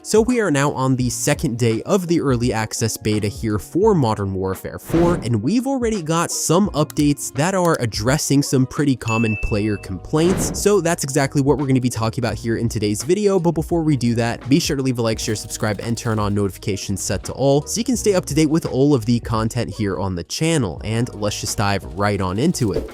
So we are now on the second day of the early access beta here for Modern Warfare 4, and we've already got some updates that are addressing some pretty common player complaints. So that's exactly what we're going to be talking about here in today's video. But before we do that, be sure to leave a like, share, subscribe, and turn on notifications set to all so you can stay up to date with all of the content here on the channel. And let's just dive right on into it.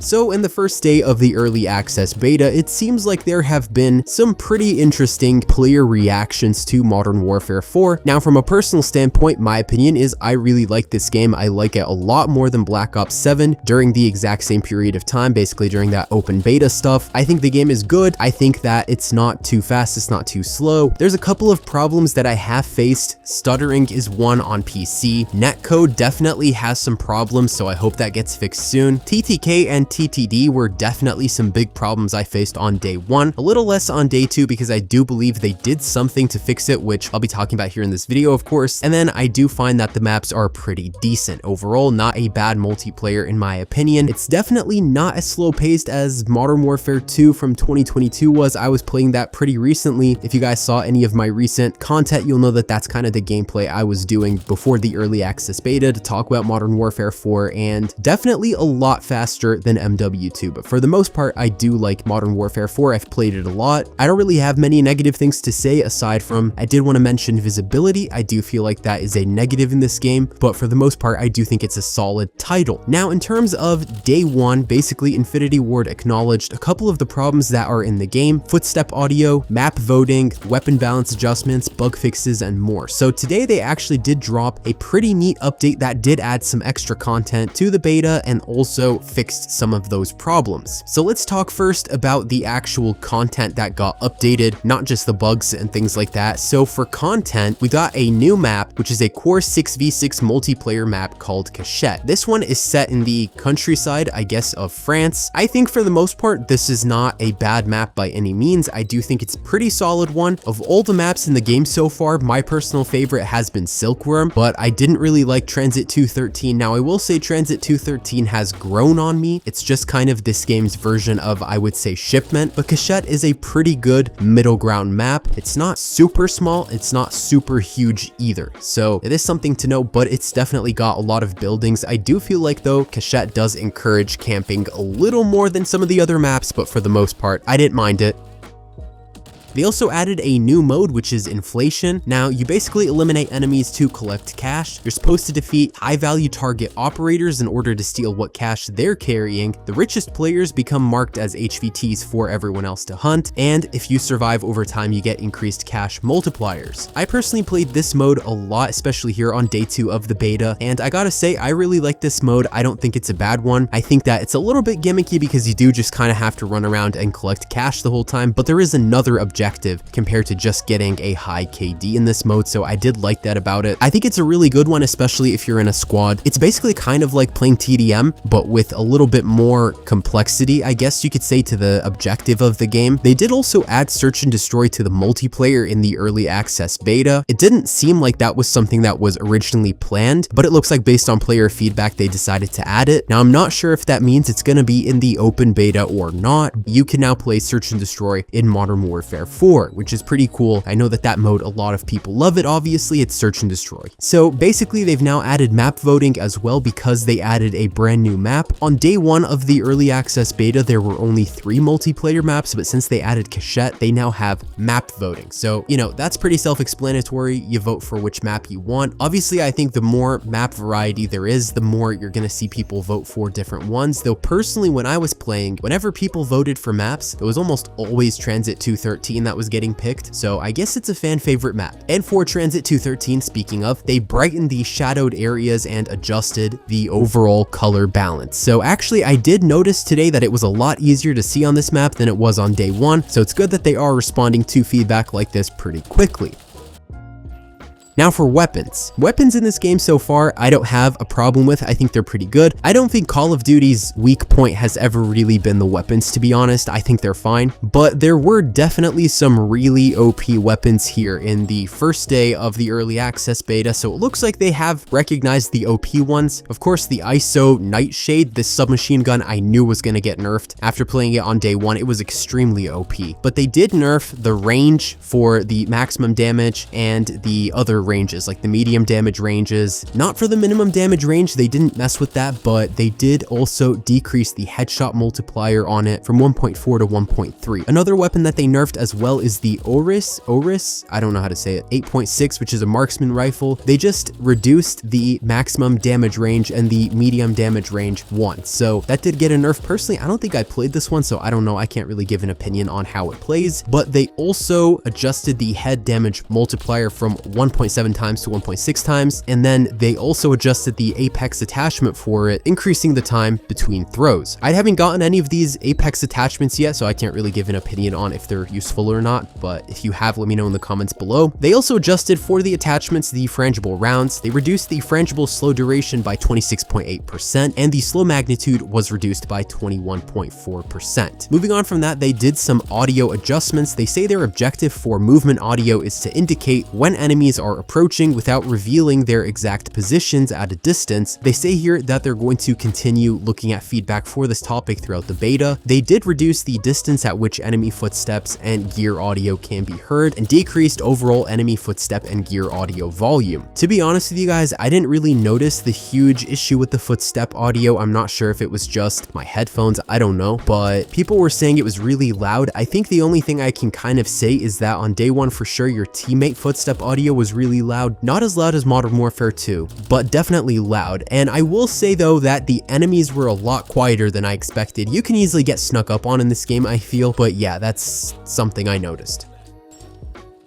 So in the first day of the early access beta, it seems like there have been some pretty interesting player reactions to Modern Warfare 4. Now from a personal standpoint, my opinion is I really like this game. I like it a lot more than Black Ops 7 during the exact same period of time, basically during that open beta stuff. I think the game is good. I think that it's not too fast, it's not too slow. There's a couple of problems that I have faced. Stuttering is one on PC. Netcode definitely has some problems, so I hope that gets fixed soon. TTK and TTD were definitely some big problems I faced on day one, a little less on day two because I do believe they did something to fix it, which I'll be talking about here in this video, of course. And then I do find that the maps are pretty decent. Overall, not a bad multiplayer in my opinion. It's definitely not as slow paced as Modern Warfare 2 from 2022 was. I was playing that pretty recently. If you guys saw any of my recent content, you'll know that that's kind of the gameplay I was doing before the early access beta to talk about Modern Warfare 4, and definitely a lot faster than MW2, but for the most part, I do like Modern Warfare 4. I've played it a lot. I don't really have many negative things to say aside from I did want to mention visibility. I do feel like that is a negative in this game, but for the most part, I do think it's a solid title. Now, in terms of day one, basically Infinity Ward acknowledged a couple of the problems that are in the game: footstep audio, map voting, weapon balance adjustments, bug fixes, and more. So today they actually did drop a pretty neat update that did add some extra content to the beta and also fixed some of those problems. So let's talk first about the actual content that got updated, not just the bugs and things like that. So for content, we got a new map, which is a core 6v6 multiplayer map called Cachette. This one is set in the countryside, I guess, of France. I think for the most part, this is not a bad map by any means. I do think it's a pretty solid one. Of all the maps in the game so far, my personal favorite has been Silkworm, but I didn't really like Transit 213. Now I will say Transit 213 has grown on me. It's just kind of this game's version of, I would say, Shipment, but Cachette is a pretty good middle ground map. It's not super small, it's not super huge either, so it is something to know, but it's definitely got a lot of buildings. I do feel like though Cachette does encourage camping a little more than some of the other maps, but for the most part, I didn't mind it. They also added a new mode, which is Inflation. Now, you basically eliminate enemies to collect cash. You're supposed to defeat high-value target operators in order to steal what cash they're carrying. The richest players become marked as HVTs for everyone else to hunt, and if you survive over time, you get increased cash multipliers. I personally played this mode a lot, especially here on day 2 of the beta, and I gotta say, I really like this mode. I don't think it's a bad one. I think that it's a little bit gimmicky because you do just kind of have to run around and collect cash the whole time, but there is another objective compared to just getting a high KD in this mode, so I did like that about it. I think it's a really good one, especially if you're in a squad. It's basically kind of like playing TDM, but with a little bit more complexity, I guess you could say, to the objective of the game. They did also add Search and Destroy to the multiplayer in the early access beta. It didn't seem like that was something that was originally planned, but it looks like based on player feedback, they decided to add it. Now, I'm not sure if that means it's going to be in the open beta or not. You can now play Search and Destroy in Modern Warfare 4, which is pretty cool. I know that that mode, a lot of people love it. Obviously, it's Search and Destroy. So basically, they've now added map voting as well because they added a brand new map. On day 1 of the early access beta, there were only 3 multiplayer maps, but since they added Cachette, they now have map voting. So, you know, that's pretty self-explanatory. You vote for which map you want. Obviously, I think the more map variety there is, the more you're going to see people vote for different ones. Though personally, when I was playing, whenever people voted for maps, it was almost always Transit 213 that was getting picked, so I guess it's a fan favorite map. And for Transit 213, speaking of, they brightened the shadowed areas and adjusted the overall color balance. So actually, I did notice today that it was a lot easier to see on this map than it was on day 1, so it's good that they are responding to feedback like this pretty quickly. Now for weapons. Weapons in this game so far, I don't have a problem with. I think they're pretty good. I don't think Call of Duty's weak point has ever really been the weapons, to be honest. I think they're fine, but there were definitely some really OP weapons here in the first day of the early access beta, so it looks like they have recognized the OP ones. Of course, the ISO Nightshade, this submachine gun, I knew was going to get nerfed. After playing it on day one, it was extremely OP, but they did nerf the range for the maximum damage and the other ranges, like the medium damage ranges. Not for the minimum damage range, they didn't mess with that, but they did also decrease the headshot multiplier on it from 1.4 to 1.3. Another weapon that they nerfed as well is the Oris, I don't know how to say it, 8.6, which is a marksman rifle. They just reduced the maximum damage range and the medium damage range once, so that did get a nerf. Personally, I don't think I played this one, so I don't know, I can't really give an opinion on how it plays, but they also adjusted the head damage multiplier from 1.7 times to 1.6 times, and then they also adjusted the Apex attachment for it, increasing the time between throws. I haven't gotten any of these Apex attachments yet, so I can't really give an opinion on if they're useful or not, but if you have, let me know in the comments below. They also adjusted for the attachments the frangible rounds. They reduced the frangible slow duration by 26.8%, and the slow magnitude was reduced by 21.4%. Moving on from that, they did some audio adjustments. They say their objective for movement audio is to indicate when enemies are approaching without revealing their exact positions at a distance. They say here that they're going to continue looking at feedback for this topic throughout the beta. They did reduce the distance at which enemy footsteps and gear audio can be heard, and decreased overall enemy footstep and gear audio volume. To be honest with you guys, I didn't really notice the huge issue with the footstep audio. I'm not sure if it was just my headphones, I don't know, but people were saying it was really loud. I think the only thing I can kind of say is that on day one, for sure, your teammate footstep audio was really loud. Not as loud as Modern Warfare 2, but definitely loud. And I will say though that the enemies were a lot quieter than I expected. You can easily get snuck up on in this game, I feel, but yeah, that's something I noticed.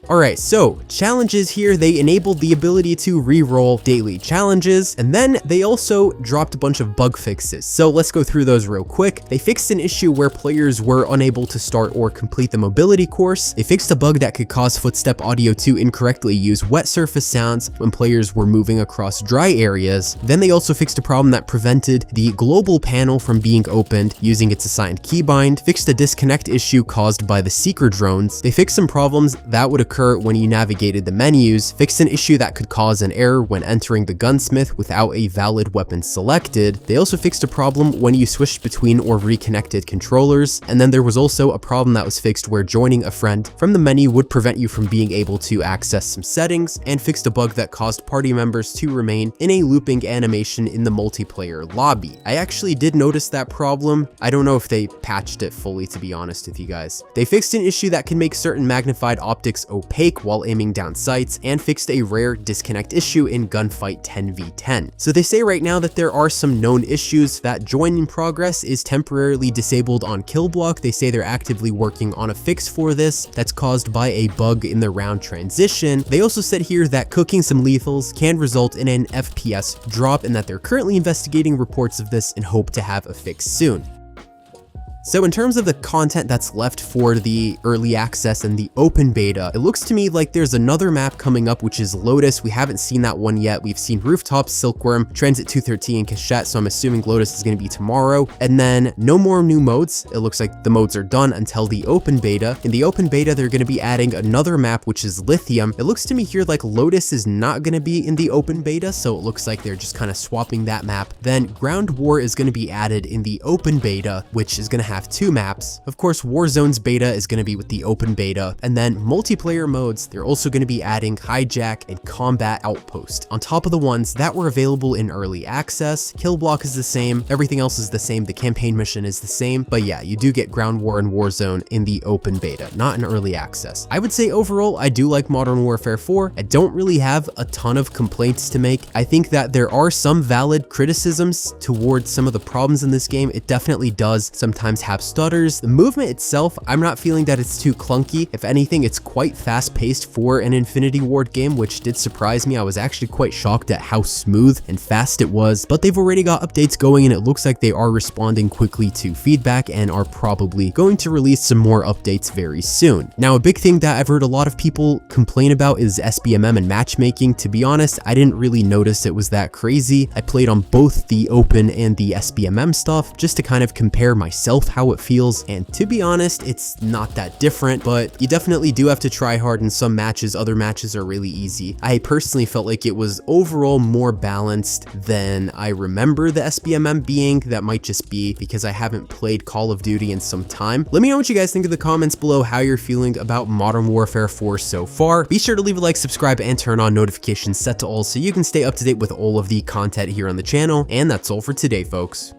Alright, so challenges here, they enabled the ability to re-roll daily challenges, and then they also dropped a bunch of bug fixes. So let's go through those real quick. They fixed an issue where players were unable to start or complete the mobility course. They fixed a bug that could cause footstep audio to incorrectly use wet surface sounds when players were moving across dry areas. Then they also fixed a problem that prevented the global panel from being opened using its assigned keybind, fixed a disconnect issue caused by the seeker drones. They fixed some problems that would occur when you navigated the menus, fixed an issue that could cause an error when entering the gunsmith without a valid weapon selected. They also fixed a problem when you switched between or reconnected controllers, and then there was also a problem that was fixed where joining a friend from the menu would prevent you from being able to access some settings, and fixed a bug that caused party members to remain in a looping animation in the multiplayer lobby. I actually did notice that problem. I don't know if they patched it fully, to be honest with you guys. They fixed an issue that can make certain magnified optics opaque while aiming down sights, and fixed a rare disconnect issue in Gunfight 10v10. So they say right now that there are some known issues. That join in progress is temporarily disabled on Killblock. They say they're actively working on a fix for this that's caused by a bug in the round transition. They also said here that cooking some lethals can result in an FPS drop, and that they're currently investigating reports of this and hope to have a fix soon. So in terms of the content that's left for the early access and the open beta, it looks to me like there's another map coming up, which is Lotus. We haven't seen that one yet. We've seen Rooftops, Silkworm, Transit 213, and Cachette, so I'm assuming Lotus is going to be tomorrow. And then no more new modes. It looks like the modes are done until the open beta. In the open beta, they're going to be adding another map, which is Lithium. It looks to me here like Lotus is not going to be in the open beta, so it looks like they're just kind of swapping that map. Then Ground War is going to be added in the open beta, which is going to have 2 maps. Of course, Warzone's beta is going to be with the open beta, and then multiplayer modes, they're also going to be adding Hijack and Combat Outpost on top of the ones that were available in early access. Killblock is the same, everything else is the same, the campaign mission is the same, but yeah, you do get Ground War and Warzone in the open beta, not in early access. I would say overall, I do like Modern Warfare 4. I don't really have a ton of complaints to make. I think that there are some valid criticisms towards some of the problems in this game. It definitely does sometimes tap stutters. The movement itself, I'm not feeling that it's too clunky. If anything, it's quite fast-paced for an Infinity Ward game, which did surprise me. I was actually quite shocked at how smooth and fast it was, but they've already got updates going and it looks like they are responding quickly to feedback and are probably going to release some more updates very soon. Now, a big thing that I've heard a lot of people complain about is SBMM and matchmaking. To be honest, I didn't really notice it was that crazy. I played on both the open and the SBMM stuff just to kind of compare myself how it feels, and to be honest, it's not that different, but you definitely do have to try hard in some matches. Other matches are really easy. I personally felt like it was overall more balanced than I remember the SBMM being. That might just be because I haven't played Call of Duty in some time. Let me know what you guys think in the comments below, how you're feeling about Modern Warfare 4 so far. Be sure to leave a like, subscribe, and turn on notifications set to all so you can stay up to date with all of the content here on the channel. And that's all for today, folks.